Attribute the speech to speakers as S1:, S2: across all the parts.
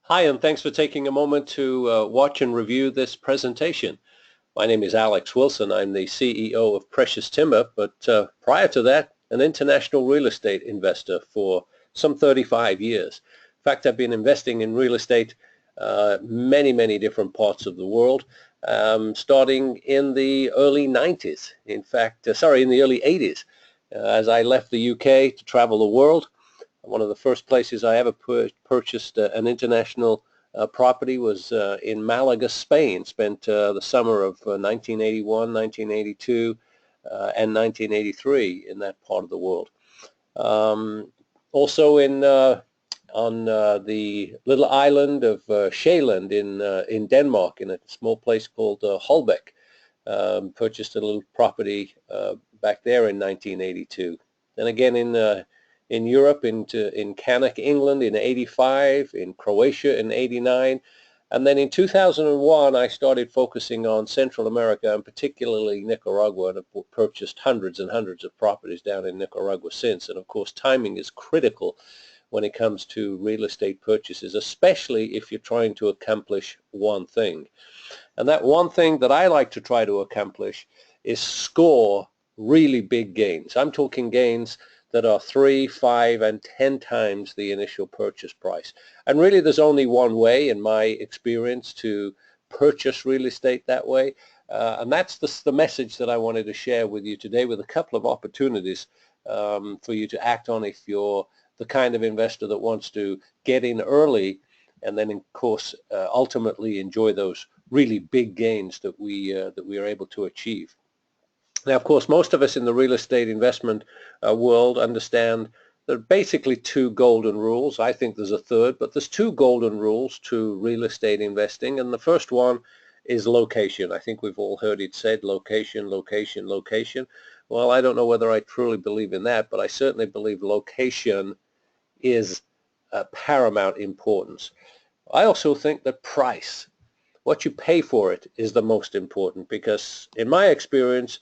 S1: Hi, and thanks for taking a moment to watch and review this presentation. My name is Alex Wilson. I'm the CEO of Precious Timber, but prior to that, an international real estate investor for some 35 years. In fact, I've been investing in real estate many different parts of the world, starting in the early 90s. In fact, in the early 80s, as I left the UK to travel the world. One of the first places I ever purchased an international property was in Malaga, Spain. Spent the summer of 1981, 1982, and 1983 in that part of the world. Also on the little island of Sjælland in Denmark, in a small place called Holbæk. Purchased a little property back there in 1982. Then again in Europe, in Cannock, England in 85, in Croatia in 89, and then in 2001 I started focusing on Central America and particularly Nicaragua, and have purchased hundreds and hundreds of properties down in Nicaragua since. And of course, timing is critical when it comes to real estate purchases, especially if you're trying to accomplish one thing. And that one thing that I like to try to accomplish is score really big gains. I'm talking gains that are 3, 5, and 10 times the initial purchase price. And really there's only one way, in my experience, to purchase real estate that way. And that's the message that I wanted to share with you today, with a couple of opportunities for you to act on if you're the kind of investor that wants to get in early and then, of course, ultimately enjoy those really big gains that we are able to achieve. Now, of course, most of us in the real estate investment world understand there are basically two golden rules. I think there's a third, but there's two golden rules to real estate investing. And the first one is location. I think we've all heard it said, location, location, location. Well, I don't know whether I truly believe in that, but I certainly believe location is paramount importance. I also think that price, what you pay for it, is the most important, because in my experience,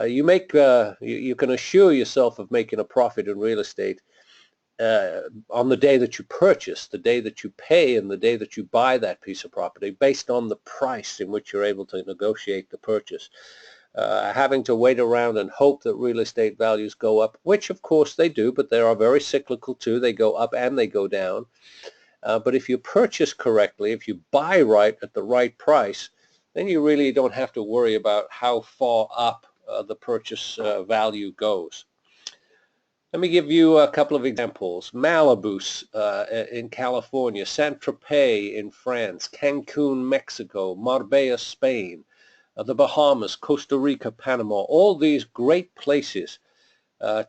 S1: you can assure yourself of making a profit in real estate on the day that you purchase, the day that you pay, and the day that you buy that piece of property, based on the price in which you're able to negotiate the purchase. Having to wait around and hope that real estate values go up, which of course they do, but they are very cyclical too. They go up and they go down. But if you purchase correctly, if you buy right at the right price, then you really don't have to worry about how far up the purchase value goes. Let me give you a couple of examples. Malibu in California, Saint-Tropez in France, Cancun, Mexico, Marbella, Spain, the Bahamas, Costa Rica, Panama, all these great places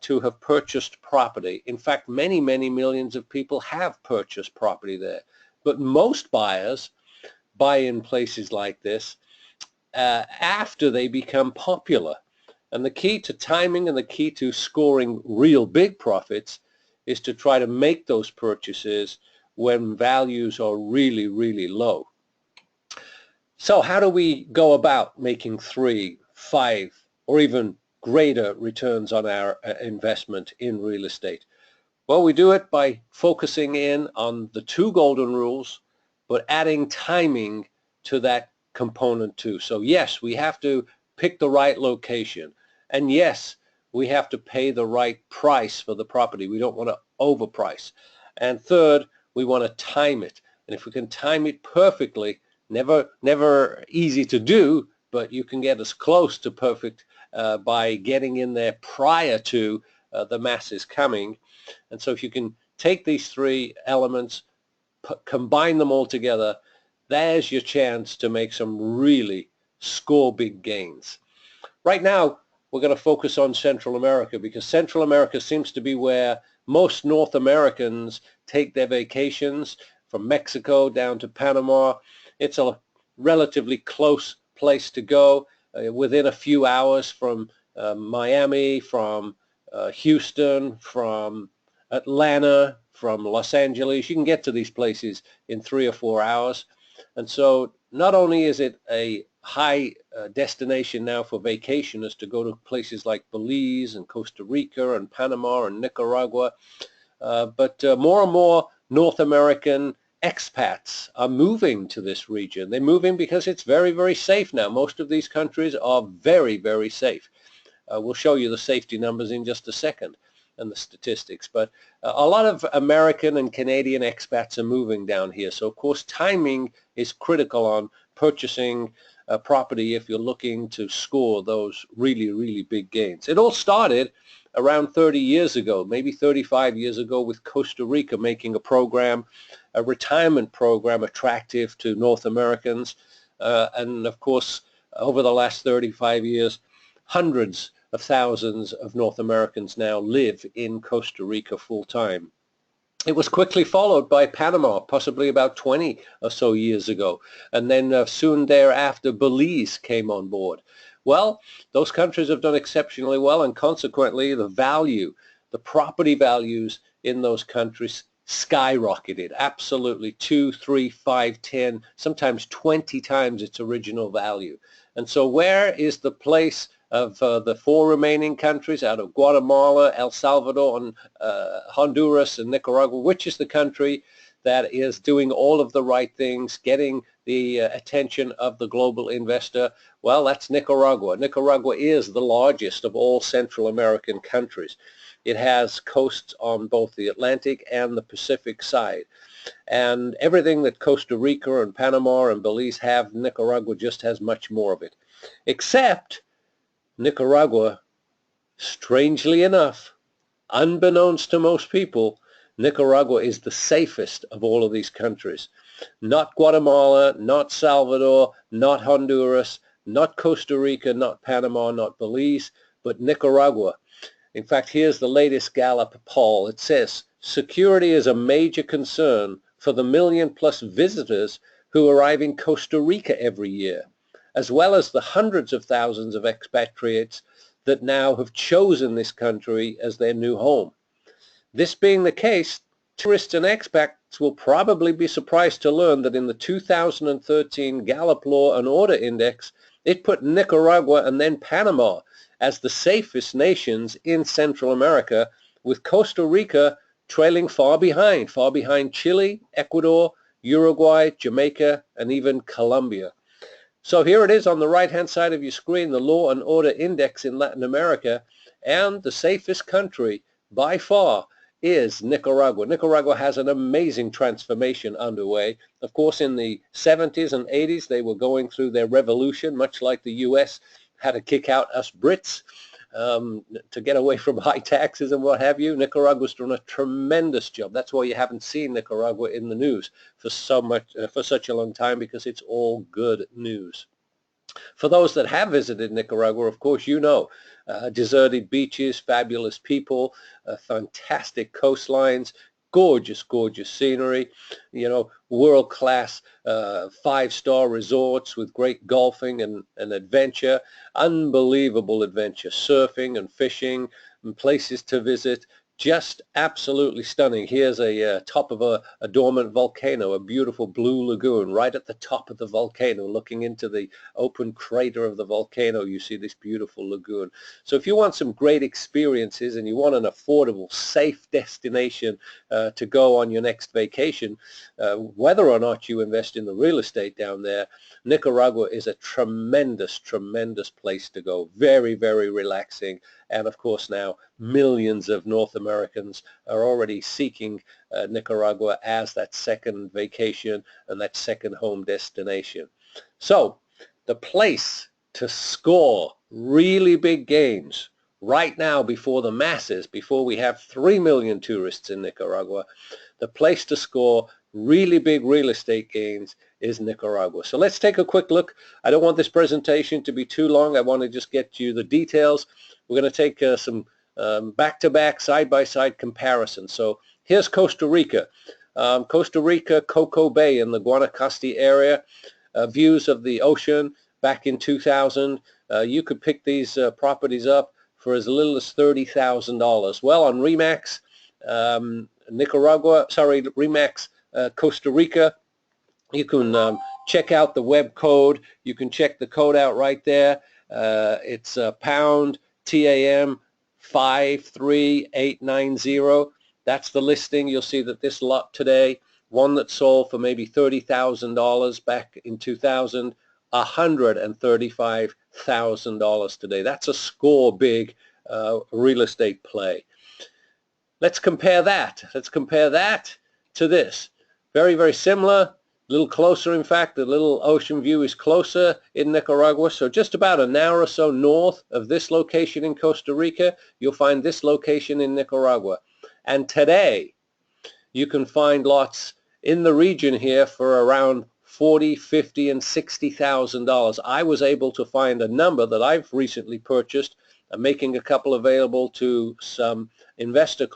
S1: to have purchased property. In fact, many millions of people have purchased property there. But most buyers buy in places like this after they become popular. And the key to timing and the key to scoring real big profits is to try to make those purchases when values are really low. So how do we go about making 3, 5, or even greater returns on our investment in real estate? Well, we do it by focusing in on the two golden rules, but adding timing to that component too. So yes, we have to pick the right location. And yes, we have to pay the right price for the property. We don't want to overprice. And third, we want to time it. And if we can time it perfectly, never easy to do, but you can get as close to perfect by getting in there prior to the masses coming. And so if you can take these three elements, combine them all together, there's your chance to make some really score big gains. Right now, we're going to focus on Central America, because Central America seems to be where most North Americans take their vacations, from Mexico down to Panama. It's a relatively close place to go, within a few hours from Miami, from Houston, from Atlanta, from Los Angeles. You can get to these places in 3 or 4 hours. And so not only is it a high destination now for vacationers to go to places like Belize and Costa Rica and Panama and Nicaragua, but more and more North American expats are moving to this region. They're moving because it's very, very safe now. Most of these countries are very, very safe. We'll show you the safety numbers in just a second and the statistics, but a lot of American and Canadian expats are moving down here. So of course timing is critical on purchasing a property if you're looking to score those really, really big gains. It all started around 30 years ago, maybe 35 years ago, with Costa Rica making a program, a retirement program attractive to North Americans. And of course, over the last 35 years, hundreds of thousands of North Americans now live in Costa Rica full-time. It was quickly followed by Panama, possibly about 20 or so years ago. And then soon thereafter, Belize came on board. Well, those countries have done exceptionally well, and consequently the value, the property values in those countries skyrocketed, absolutely 2, 3, 5, 10, sometimes 20 times its original value. And so where is the place of the 4 remaining countries out of Guatemala, El Salvador, and Honduras and Nicaragua? Which is the country that is doing all of the right things, getting the attention of the global investor? Well, that's Nicaragua. Nicaragua is the largest of all Central American countries. It has coasts on both the Atlantic and the Pacific side. And everything that Costa Rica and Panama and Belize have, Nicaragua just has much more of it. Except Nicaragua, strangely enough, unbeknownst to most people, Nicaragua is the safest of all of these countries. Not Guatemala, not Salvador, not Honduras, not Costa Rica, not Panama, not Belize, but Nicaragua. In fact, here's the latest Gallup poll. It says, security is a major concern for the million-plus visitors who arrive in Costa Rica every year, as well as the hundreds of thousands of expatriates that now have chosen this country as their new home. This being the case, tourists and expats will probably be surprised to learn that in the 2013 Gallup Law and Order Index, it put Nicaragua and then Panama as the safest nations in Central America, with Costa Rica trailing far behind Chile, Ecuador, Uruguay, Jamaica, and even Colombia. So here it is on the right-hand side of your screen, the Law and Order Index in Latin America, and the safest country by far is Nicaragua. Nicaragua has an amazing transformation underway. Of course, in the 70s and 80s, they were going through their revolution, much like the U.S. had to kick out us Brits to get away from high taxes and what have you. Nicaragua's done a tremendous job. That's why you haven't seen Nicaragua in the news for such a long time, because it's all good news. For those that have visited Nicaragua, of course, you know, deserted beaches, fabulous people, fantastic coastlines, gorgeous, gorgeous scenery, you know, world-class 5-star resorts with great golfing and adventure, unbelievable adventure, surfing and fishing and places to visit. Just absolutely stunning. Here's a top of a dormant volcano, a beautiful blue lagoon right at the top of the volcano. Looking into the open crater of the volcano, you see this beautiful lagoon. So if you want some great experiences and you want an affordable, safe destination to go on your next vacation, whether or not you invest in the real estate down there, Nicaragua is a tremendous, tremendous place to go. Very, very relaxing. And of course now millions of North Americans are already seeking Nicaragua as that second vacation and that second home destination. So the place to score really big gains right now before the masses, before we have 3 million tourists in Nicaragua, the place to score really big real estate gains is Nicaragua. So let's take a quick look. I don't want this presentation to be too long. I want to just get you the details. We're going to take some back-to-back, side-by-side comparisons. So here's Costa Rica. Costa Rica, Coco Bay in the Guanacaste area. Views of the ocean back in 2000. You could pick these properties up for as little as $30,000. Well, on RE/MAX, RE/MAX Costa Rica, you can check out the web code. You can check the code out right there. It's pound TAM 53890. That's the listing. You'll see that this lot today one that sold for maybe $30,000 back in 2000, $135,000 today. That's a score big real estate play. Let's compare that. Let's compare that to this. Very, very similar. A little closer, in fact. The little ocean view is closer in Nicaragua. So just about an hour or so north of this location in Costa Rica, you'll find this location in Nicaragua. And today, you can find lots in the region here for around $40,000, $50,000, and $60,000. I was able to find a number that I've recently purchased. I'm making a couple available to some investor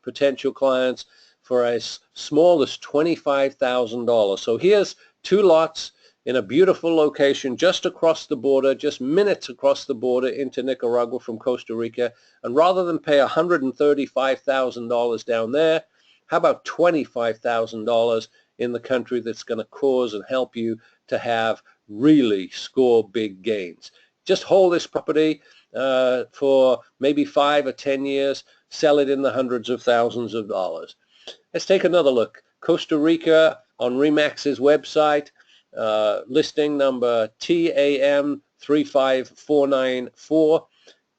S1: potential clients for as small as $25,000. So here's two lots in a beautiful location just across the border, just minutes across the border into Nicaragua from Costa Rica. And rather than pay $135,000 down there, how about $25,000 in the country that's going to cause and help you to have really score big gains? Just hold this property for maybe 5 or 10 years, sell it in the hundreds of thousands of dollars. Let's take another look. Costa Rica on RE/MAX's website, listing number TAM35494.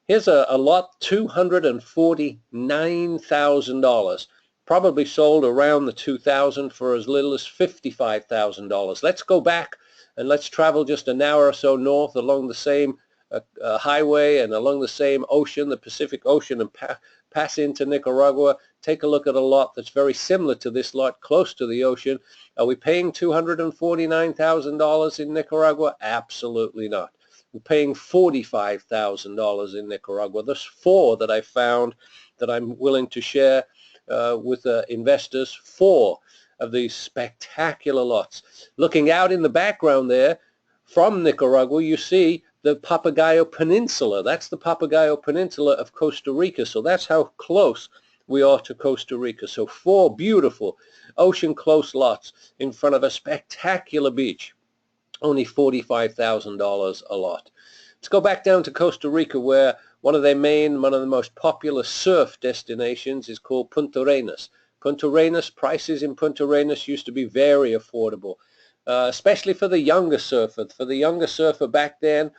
S1: Here's a lot, $249,000. Probably sold around the 2000 for as little as $55,000. Let's go back and let's travel just an hour or so north along the same highway and along the same ocean, the Pacific Ocean, and pass into Nicaragua. Take a look at a lot that's very similar to this lot close to the ocean. Are we paying $249,000 in Nicaragua? Absolutely not. We're paying $45,000 in Nicaragua. There's 4 that I found that I'm willing to share with investors, 4 of these spectacular lots. Looking out in the background there from Nicaragua, you see the Papagayo Peninsula. That's the Papagayo Peninsula of Costa Rica. So that's how close we are to Costa Rica. So 4 beautiful ocean close lots in front of a spectacular beach. Only $45,000 a lot. Let's go back down to Costa Rica, where one of the most popular surf destinations is called Punta Arenas. Punta Arenas, prices in Punta Arenas used to be very affordable, especially for the younger surfer. For the younger surfer back then,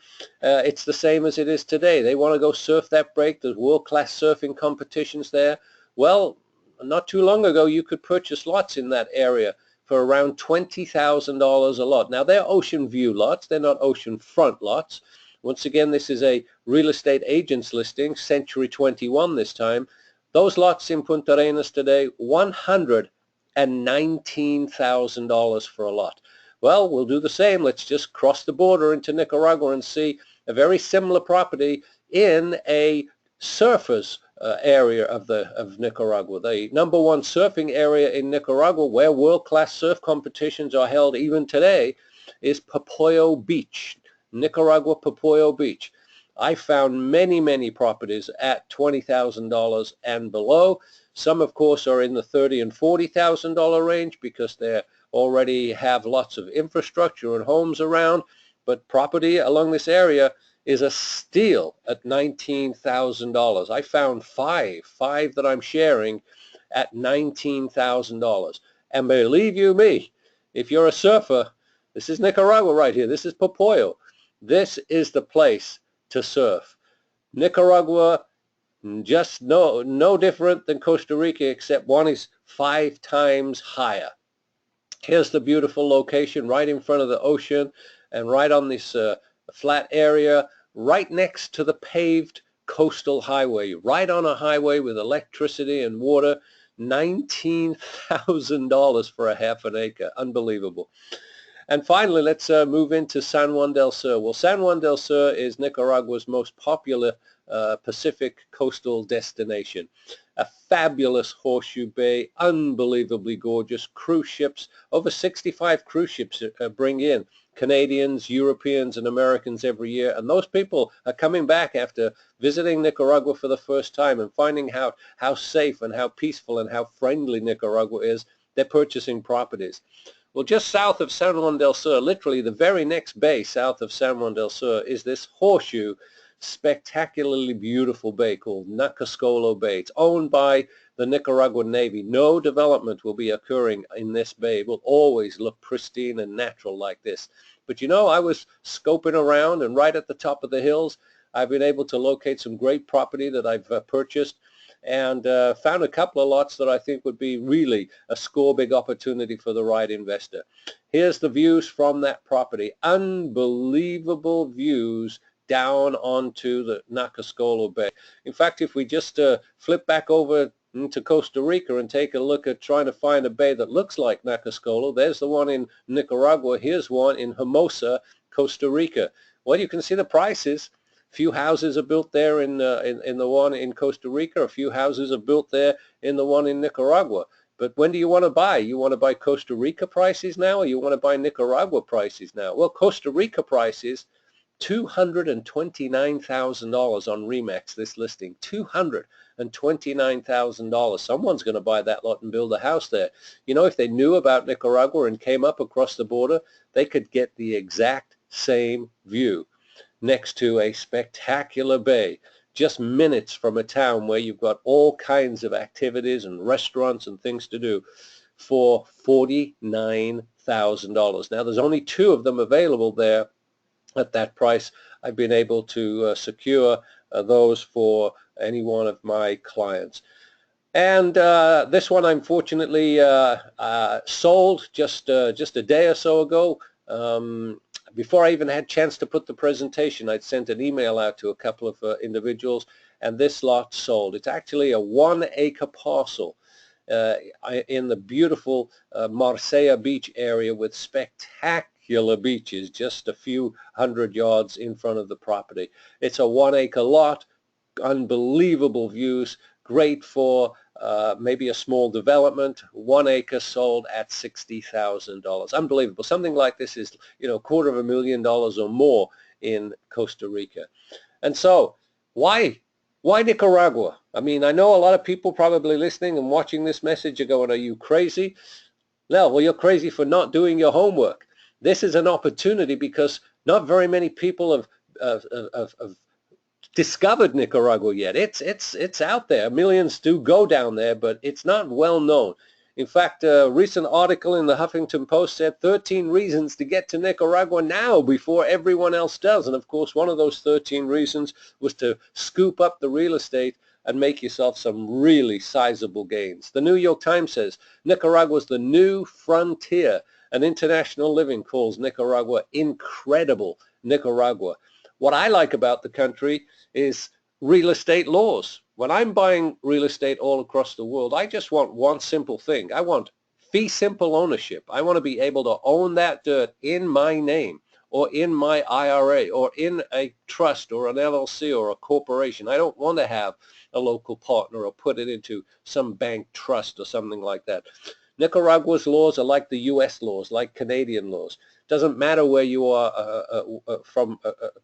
S1: it's the same as it is today. They want to go surf that break. There's world-class surfing competitions there. Well, not too long ago, you could purchase lots in that area for around $20,000 a lot. Now, they're ocean view lots. They're not ocean front lots. Once again, this is a real estate agent's listing, Century 21 this time. Those lots in Punta Arenas today, $119,000 for a lot. Well, we'll do the same. Let's just cross the border into Nicaragua and see a very similar property in a surfers area of Nicaragua. The #1 surfing area in Nicaragua, where world-class surf competitions are held even today, is Popoyo Beach. Nicaragua Popoyo Beach. I found many properties at $20,000 and below. Some, of course, are in the $30,000 and $40,000 range because they already have lots of infrastructure and homes around. But property along this area is a steal at $19,000. I found five that I'm sharing at $19,000. And believe you me, if you're a surfer, this is Nicaragua right here. This is Popoyo. This is the place to surf. Nicaragua, just no different than Costa Rica, except one is 5 times higher. Here's the beautiful location right in front of the ocean and right on this flat area, right next to the paved coastal highway, right on a highway with electricity and water. $19,000 for a half an acre. Unbelievable. And finally, let's move into San Juan del Sur. Well, San Juan del Sur is Nicaragua's most popular Pacific coastal destination. A fabulous horseshoe bay, unbelievably gorgeous. Cruise ships, over 65 cruise ships bring in Canadians, Europeans, and Americans every year. And those people are coming back after visiting Nicaragua for the first time and finding how safe and how peaceful and how friendly Nicaragua is. They're purchasing properties. Well, just south of San Juan del Sur, literally the very next bay south of San Juan del Sur, is this horseshoe spectacularly beautiful bay called Nacascolo Bay. It's owned by the Nicaraguan Navy. No development will be occurring in this bay. It will always look pristine and natural like this. But you know, I was scoping around, and right at the top of the hills, I've been able to locate some great property that I've purchased, and found a couple of lots that I think would be really a score big opportunity for the right investor. Here's the views from that property. Unbelievable views down onto the Nacascolo Bay. In fact, if we just flip back over to Costa Rica and take a look at trying to find a bay that looks like Nacascolo, there's the one in Nicaragua. Here's one in Hermosa, Costa Rica. Well, you can see the prices. Few houses are built there in the one in Costa Rica. A few houses are built there in the one in Nicaragua. But when do you want to buy? You want to buy Costa Rica prices now, or you want to buy Nicaragua prices now? Well, Costa Rica prices, $229,000 on RE/MAX, this listing. $229,000. Someone's going to buy that lot and build a house there. You know, if they knew about Nicaragua and came up across the border, they could get the exact same view next to a spectacular bay, just minutes from a town where you've got all kinds of activities and restaurants and things to do, for $49,000. Now, there's only 2 of them available there at that price. I've been able to secure those for any one of my clients. And this one, unfortunately, sold just a day or so ago. Before I even had a chance to put the presentation, I'd sent an email out to a couple of individuals, and this lot sold. It's actually a 1-acre parcel in the beautiful Marsella Beach area with spectacular beaches just a few hundred yards in front of the property. It's a 1-acre lot, unbelievable views, great for maybe a small development. 1 acre sold at $60,000. Unbelievable. Something like this is, you know, $250,000 or more in Costa Rica. And so why Nicaragua? I mean, I know a lot of people probably listening and watching this message are going, are you crazy? No, well, you're crazy for not doing your homework. This is an opportunity because not very many people have discovered Nicaragua yet. It's out there. Millions do go down there, but it's not well known. In fact, a recent article in the Huffington Post said 13 reasons to get to Nicaragua now before everyone else does. And of course, one of those 13 reasons was to scoop up the real estate and make yourself some really sizable gains. The New York Times says Nicaragua's the new frontier, and International Living calls Nicaragua incredible Nicaragua. What I like about the country is real estate laws. When I'm buying real estate all across the world, I just want one simple thing. I want fee simple ownership. I want to be able to own that dirt in my name, or in my IRA, or in a trust or an LLC or a corporation. I don't want to have a local partner or put it into some bank trust or something like that. Nicaragua's laws are like the U.S. laws, like Canadian laws. Doesn't matter where you are, from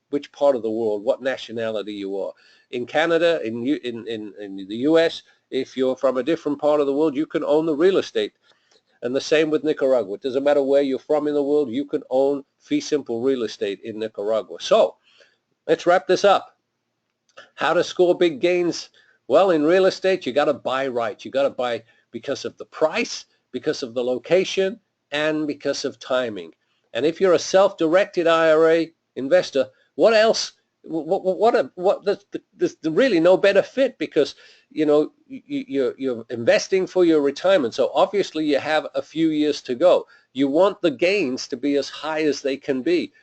S1: which part of the world, what nationality you are. In Canada, in the U.S., if you're from a different part of the world, you can own the real estate. And the same with Nicaragua. It doesn't matter where you're from in the world, you can own fee simple real estate in Nicaragua. So let's wrap this up. How to score big gains? Well, in real estate, you got to buy right. You got to buy because of the price, because of the location, and because of timing. And if you're a self-directed IRA investor, what else? There's really no better fit, because you know you're investing for your retirement. So obviously you have a few years to go. You want the gains to be as high as they can be.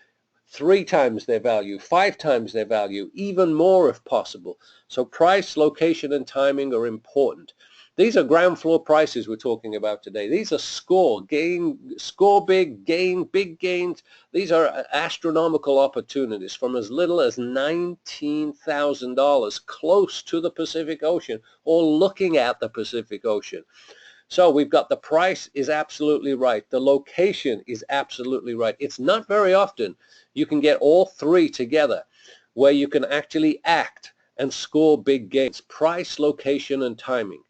S1: 3 times their value, 5 times their value, even more if possible. So price, location, and timing are important. These are ground floor prices we're talking about today. These are score big, gain big gains. These are astronomical opportunities from as little as $19,000 close to the Pacific Ocean, or looking at the Pacific Ocean. So we've got the price is absolutely right. The location is absolutely right. It's not very often you can get all 3 together where you can actually act and score big gains: price, location, and timing.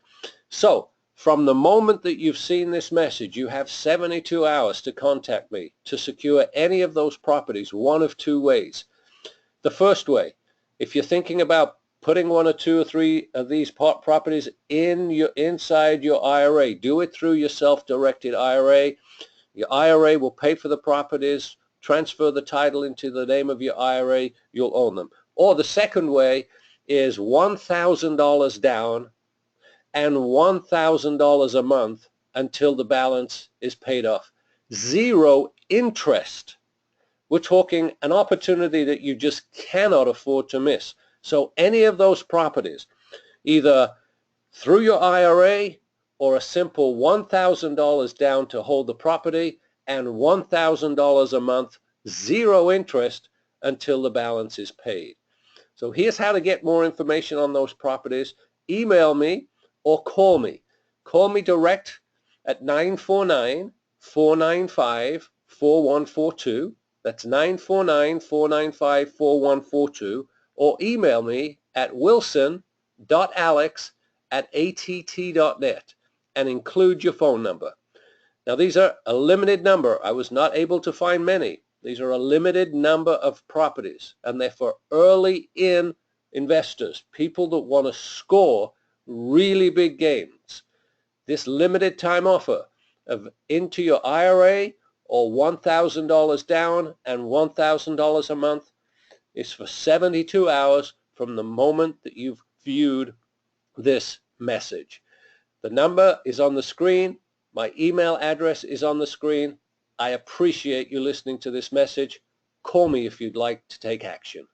S1: So from the moment that you've seen this message, you have 72 hours to contact me to secure any of those properties, one of 2 ways. The first way, If you're thinking about putting 1 or 2 or 3 of these properties inside your IRA, do it through your self-directed IRA. Your IRA will pay for the properties, transfer the title into the name of your IRA, you'll own them. Or the second way is $1,000 down and $1,000 a month until the balance is paid off. 0 interest. We're talking an opportunity that you just cannot afford to miss. So any of those properties, either through your IRA or a simple $1,000 down to hold the property and $1,000 a month, 0 interest until the balance is paid. So here's how to get more information on those properties. Email me or call me. Call me direct at 949-495-4142. That's 949-495-4142. Or email me at wilson.alex@att.net and include your phone number. Now these are a limited number. I was not able to find many. These are a limited number of properties, and they're for early in investors, people that want to score really big gains. This limited time offer of into your IRA or $1,000 down and $1,000 a month is for 72 hours from the moment that you've viewed this message. The number is on the screen. My email address is on the screen. I appreciate you listening to this message. Call me if you'd like to take action.